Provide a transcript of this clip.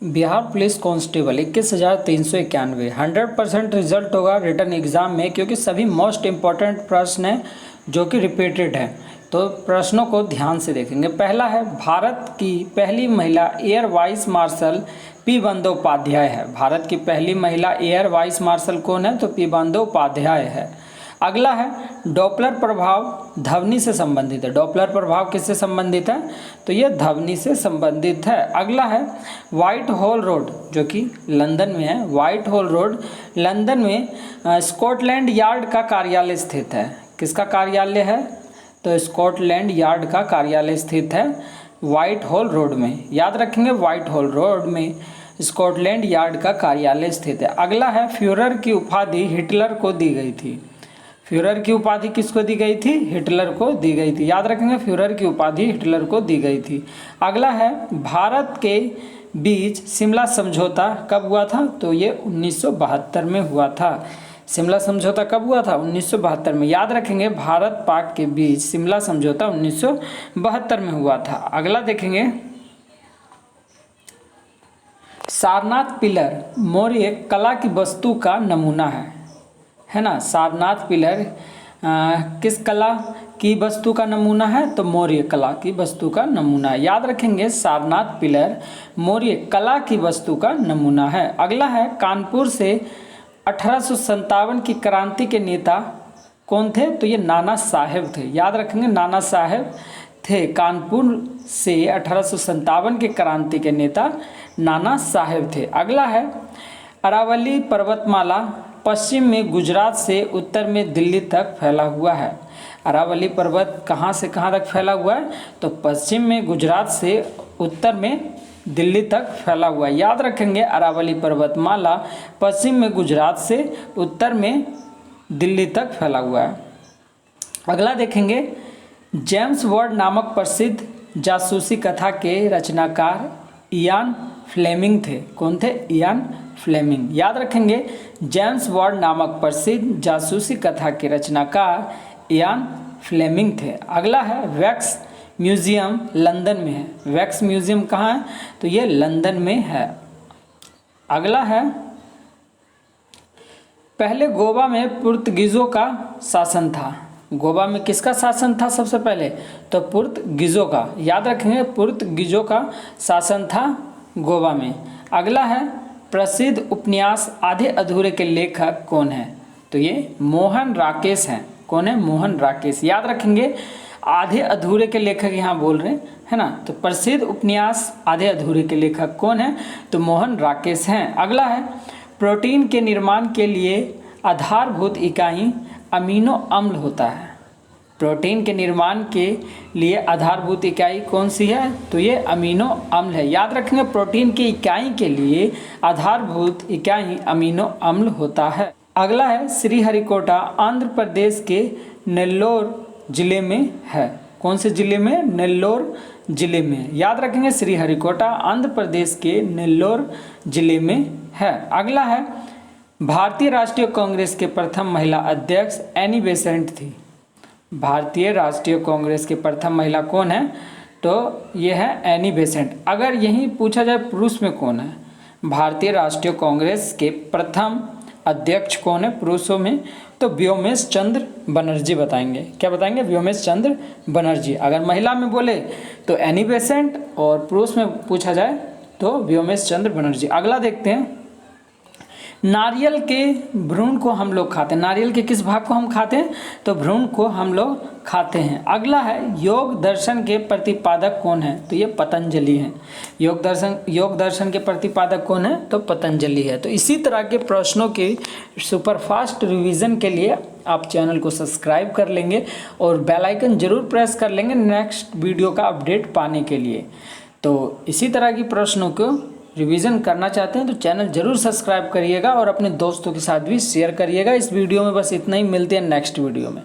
Bihar police constable 21,391 100% result होगा written exam में, क्योंकि सभी मोस्ट इम्पॉर्टेंट प्रश्न हैं जो कि रिपीटेड है। तो प्रश्नों को ध्यान से देखेंगे। पहला है, भारत की पहली महिला air vice marshal P Bandopadhyay है। भारत की पहली महिला एयर वाइस मार्शल कौन है? तो पी बंदोपाध्याय है। अगला है, डॉपलर प्रभाव ध्वनि से संबंधित है। डॉपलर प्रभाव किससे संबंधित है? तो ये ध्वनि से संबंधित है। अगला है, व्हाइट हॉल रोड जो कि लंदन में है। व्हाइट हॉल रोड लंदन में स्कॉटलैंड यार्ड का कार्यालय स्थित है। किसका कार्यालय है? तो स्कॉटलैंड यार्ड का कार्यालय स्थित है व्हाइट हॉल रोड में। याद रखेंगे, व्हाइट हॉल रोड में स्कॉटलैंड यार्ड का कार्यालय स्थित है। अगला है, फ्यूरर की उपाधि हिटलर को दी गई थी। फ्यूरर की उपाधि किसको दी गई थी? हिटलर को दी गई थी। याद रखेंगे, फ्यूरर की उपाधि हिटलर को दी गई थी। अगला है, भारत के बीच शिमला समझौता कब हुआ था? तो ये 1972 में हुआ था। शिमला समझौता कब हुआ था? 1972 में। याद रखेंगे, भारत पाक के बीच शिमला समझौता 1972 में हुआ था। अगला देखेंगे, सारनाथ पिलर मौर्य कला की वस्तु का नमूना है ना। सारनाथ पिलर किस कला की वस्तु का नमूना है? तो मौर्य कला की वस्तु का नमूना है। याद रखेंगे, सारनाथ पिलर मौर्य कला की वस्तु का नमूना है। अगला है, कानपुर से 1857 की क्रांति के नेता कौन थे? तो ये नाना साहेब थे। याद रखेंगे, नाना साहेब थे। कानपुर से 1857 के क्रांति के नेता नाना साहेब थे। अगला है, अरावली पर्वतमाला पश्चिम में गुजरात से उत्तर में दिल्ली तक फैला हुआ है। अरावली पर्वत कहाँ से कहाँ तक फैला हुआ है? तो पश्चिम में गुजरात से उत्तर में दिल्ली तक फैला हुआ है। याद रखेंगे, अरावली पर्वतमाला पश्चिम में गुजरात से उत्तर में दिल्ली तक फैला हुआ है। अगला देखेंगे, जेम्स बॉन्ड नामक प्रसिद्ध जासूसी कथा के रचनाकार इयान फ्लेमिंग थे। कौन थे? Ian Fleming. याद रखेंगे, जेम्स बॉन्ड नामक प्रसिद्ध जासूसी कथा के रचनाकार इयान फ्लेमिंग थे। अगला है, वैक्स म्यूजियम लंदन में है। वैक्स म्यूजियम कहाँ है? तो ये लंदन में है। अगला है, पहले गोवा में पुर्तगीजों का शासन था। गोवा में किसका शासन था सबसे पहले? तो पुर्तगीजों का। याद रखेंगे, पुर्तगीजों का शासन था गोवा में। अगला है, प्रसिद्ध उपन्यास आधे अधूरे के लेखक कौन है? तो ये मोहन राकेश हैं। कौन है? मोहन राकेश। याद रखेंगे, आधे अधूरे के लेखक यहाँ बोल रहे हैं, है ना। तो प्रसिद्ध उपन्यास आधे अधूरे के लेखक कौन है? तो मोहन राकेश हैं। अगला है, प्रोटीन के निर्माण के लिए आधारभूत इकाई अमीनो अम्ल होता है। प्रोटीन के निर्माण के लिए आधारभूत इकाई कौन सी है? तो ये अमीनो अम्ल है। याद रखेंगे, प्रोटीन की इकाई के लिए आधारभूत इकाई अमीनो अम्ल होता है। अगला है, श्रीहरिकोटा आंध्र प्रदेश के नेल्लोर जिले में है। कौन से जिले में? नेल्लोर जिले में। याद रखेंगे, श्रीहरिकोटा आंध्र प्रदेश के नेल्लोर जिले में है। अगला है, भारतीय राष्ट्रीय कांग्रेस के प्रथम महिला अध्यक्ष एनी बेसेंट थी। भारतीय राष्ट्रीय कांग्रेस के प्रथम महिला कौन है? तो ये है एनी बेसेंट। अगर यही पूछा जाए पुरुष में कौन है? भारतीय राष्ट्रीय कांग्रेस के प्रथम अध्यक्ष कौन है पुरुषों में? तो व्योमेश चंद्र बनर्जी बताएंगे। क्या बताएंगे? व्योमेश चंद्र बनर्जी। अगर महिला में बोले तो एनी बेसेंट, और पुरुष में पूछा जाए तो व्योमेश चंद्र बनर्जी। अगला देखते हैं, नारियल के भ्रूण को हम लोग खाते हैं। नारियल के किस भाग को हम खाते हैं? तो भ्रूण को हम लोग खाते हैं। अगला है, योग दर्शन के प्रतिपादक कौन है? तो ये पतंजलि हैं। योग दर्शन के प्रतिपादक कौन है? तो पतंजलि है। तो इसी तरह के प्रश्नों के सुपरफास्ट रिवीजन के लिए आप चैनल को सब्सक्राइब कर लेंगे और बेल आइकन जरूर प्रेस कर लेंगे नेक्स्ट वीडियो का अपडेट पाने के लिए। तो इसी तरह की प्रश्नों को रिवीजन करना चाहते हैं तो चैनल जरूर सब्सक्राइब करिएगा और अपने दोस्तों के साथ भी शेयर करिएगा। इस वीडियो में बस इतना ही। मिलते हैं नेक्स्ट वीडियो में।